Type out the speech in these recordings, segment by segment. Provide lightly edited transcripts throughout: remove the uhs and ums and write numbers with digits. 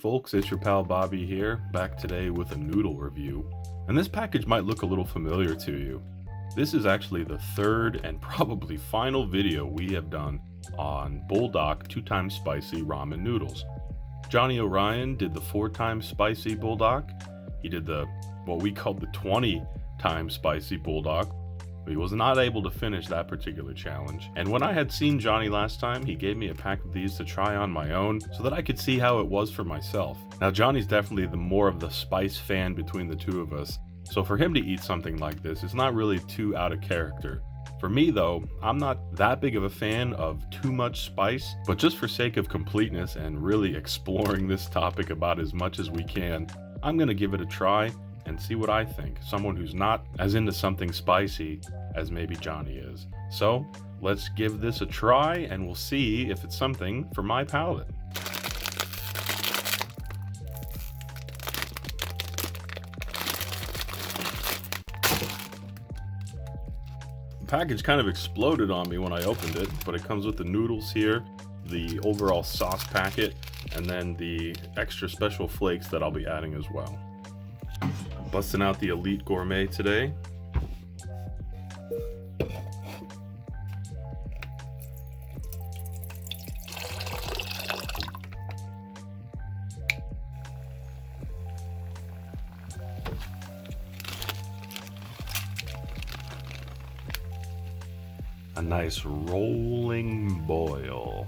folks, it's your pal Bobby here, back today with a noodle review. And this package might look a little familiar to you. This is actually the third and probably final video we have done on Buldak 2x spicy ramen noodles. Johnny O'Ryan did the 4x spicy Buldak. He did what we called the 20x spicy Buldak. But he was not able to finish that particular challenge. And when I had seen Johnny last time, he gave me a pack of these to try on my own so that I could see how it was for myself. Now Johnny's definitely the more of the spice fan between the two of us, so for him to eat something like this is not really too out of character. For me though, I'm not that big of a fan of too much spice, but just for sake of completeness and really exploring this topic about as much as we can, I'm gonna give it a try and see what I think, someone who's not as into something spicy as maybe Johnny is. So let's give this a try and we'll see if it's something for my palate. The package kind of exploded on me when I opened it, but it comes with the noodles here, the overall sauce packet, and then the extra special flakes that I'll be adding as well. Busting out the Elite Gourmet today. A nice rolling boil.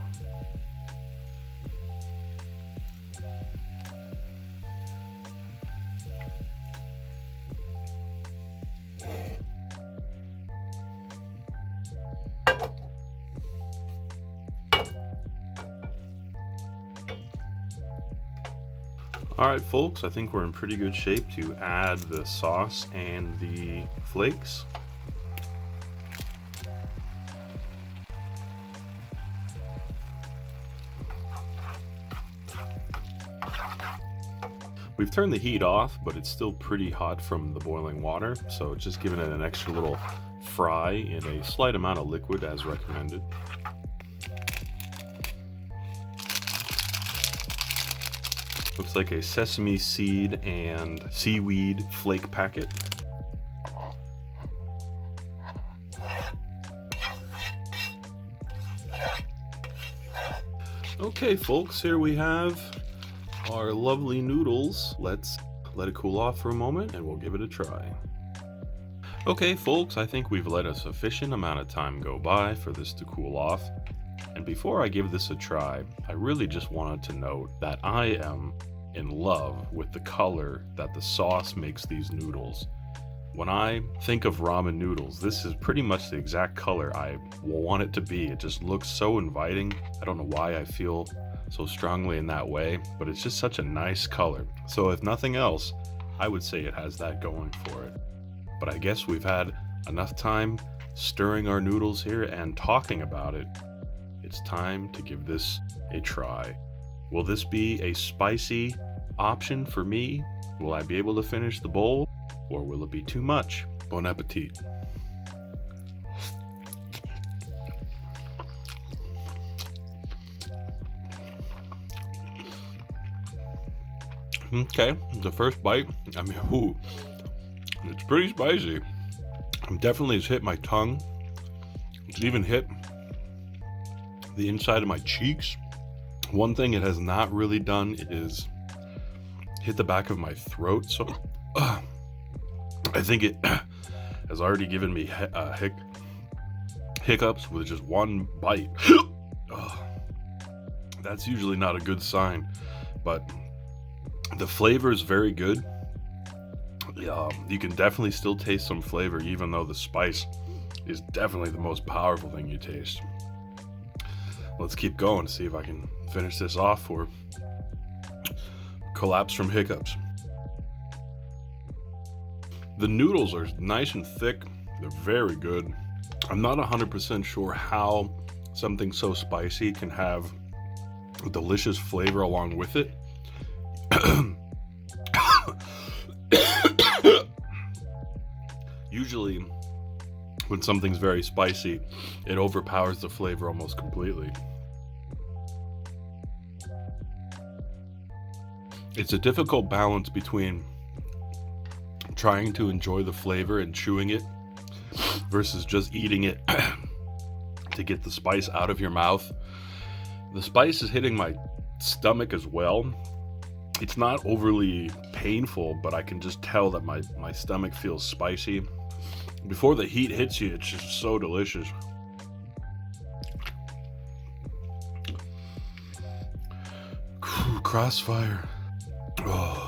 Alright folks, I think we're in pretty good shape to add the sauce and the flakes. We've turned the heat off, but it's still pretty hot from the boiling water, so just giving it an extra little fry in a slight amount of liquid as recommended. Looks like a sesame seed and seaweed flake packet. Okay folks, here we have our lovely noodles. Let's let it cool off for a moment and we'll give it a try. Okay folks, I think we've let a sufficient amount of time go by for this to cool off. And before I give this a try, I really just wanted to note that I am in love with the color that the sauce makes these noodles. When I think of ramen noodles, this is pretty much the exact color I want it to be. It just looks so inviting. I don't know why I feel so strongly in that way, but it's just such a nice color. So if nothing else, I would say it has that going for it. But I guess we've had enough time stirring our noodles here and talking about it. It's time to give this a try. Will this be a spicy option for me? Will I be able to finish the bowl? Or will it be too much? Bon appetit. Okay, the first bite, I mean, ooh, it's pretty spicy. Definitely has hit my tongue. It's even hit the inside of my cheeks. One thing it has not really done is hit the back of my throat, so I think it has already given me hiccups with just one bite. That's usually not a good sign, but the flavor is very good. You can definitely still taste some flavor, even though the spice is definitely the most powerful thing you taste. Let's keep going, see if I can finish this off or collapse from hiccups. The noodles are nice and thick. They're very good. I'm not 100% sure how something so spicy can have a delicious flavor along with it. Usually, when something's very spicy, it overpowers the flavor almost completely. It's a difficult balance between trying to enjoy the flavor and chewing it versus just eating it to get the spice out of your mouth. The spice is hitting my stomach as well. It's not overly painful, but I can just tell that my stomach feels spicy. Before the heat hits you, it's just so delicious. Crossfire. Oh.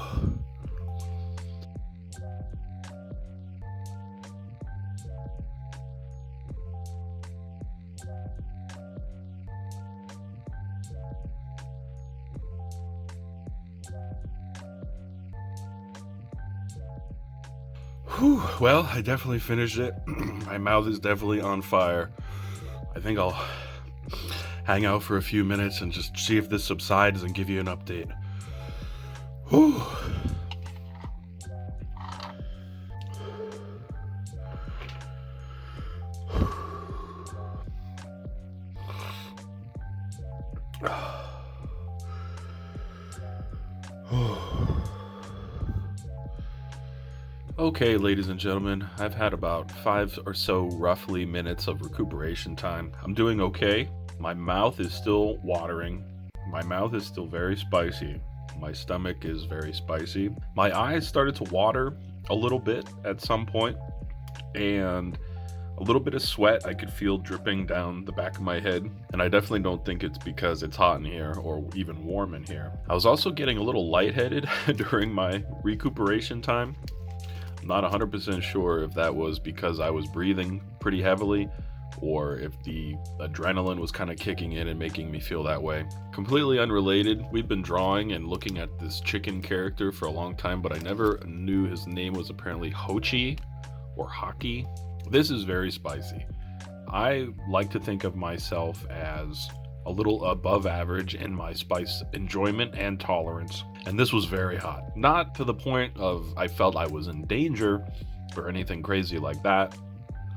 Whew, well, I definitely finished it. My mouth is definitely on fire. I think I'll hang out for a few minutes and just see if this subsides and give you an update. Whew. Okay, ladies and gentlemen, I've had about 5 or so roughly minutes of recuperation time. I'm doing okay. My mouth is still watering. My mouth is still very spicy. My stomach is very spicy. My eyes started to water a little bit at some point, and a little bit of sweat I could feel dripping down the back of my head, and I definitely don't think it's because it's hot in here or even warm in here. I was also getting a little lightheaded during my recuperation time. Not 100% sure if that was because I was breathing pretty heavily or if the adrenaline was kind of kicking in and making me feel that way. Completely unrelated, we've been drawing and looking at this chicken character for a long time, but I never knew his name was apparently Hochi or Hockey. This is very spicy. I like to think of myself as a little above average in my spice enjoyment and tolerance. And this was very hot. Not to the point of I felt I was in danger or anything crazy like that.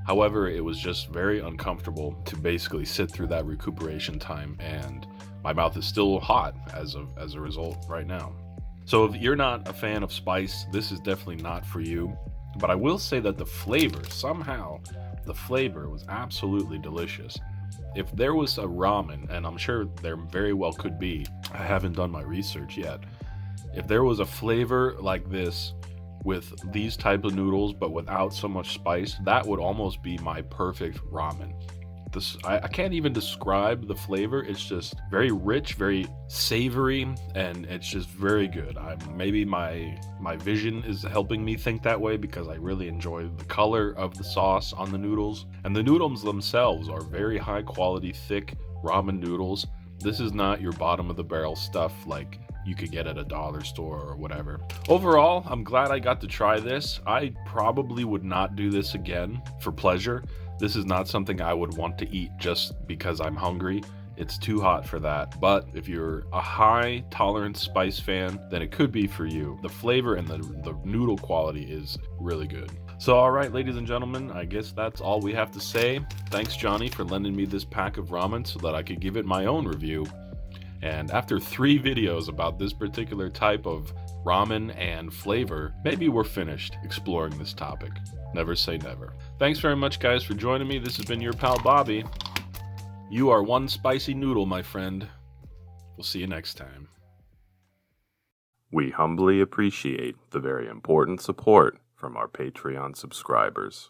However, it was just very uncomfortable to basically sit through that recuperation time, and my mouth is still hot as a result right now. So if you're not a fan of spice, this is definitely not for you. But I will say that the flavor, somehow, the flavor was absolutely delicious. If there was a ramen, and I'm sure there very well could be, I haven't done my research yet. If there was a flavor like this with these type of noodles but without so much spice, that would almost be my perfect ramen. I can't even describe the flavor. It's just very rich, very savory, and it's just very good. Maybe my vision is helping me think that way because I really enjoy the color of the sauce on the noodles. And the noodles themselves are very high quality, thick ramen noodles. This is not your bottom of the barrel stuff like you could get at a dollar store or whatever. Overall, I'm glad I got to try this. I probably would not do this again for pleasure. This is not something I would want to eat just because I'm hungry. It's too hot for that. But if you're a high tolerance spice fan, then it could be for you. The flavor and the noodle quality is really good. So all right, ladies and gentlemen, I guess that's all we have to say. Thanks, Johnny, for lending me this pack of ramen so that I could give it my own review. And after 3 videos about this particular type of ramen and flavor, maybe we're finished exploring this topic. Never say never. Thanks very much, guys, for joining me. This has been your pal, Bobby. You are one spicy noodle, my friend. We'll see you next time. We humbly appreciate the very important support from our Patreon subscribers.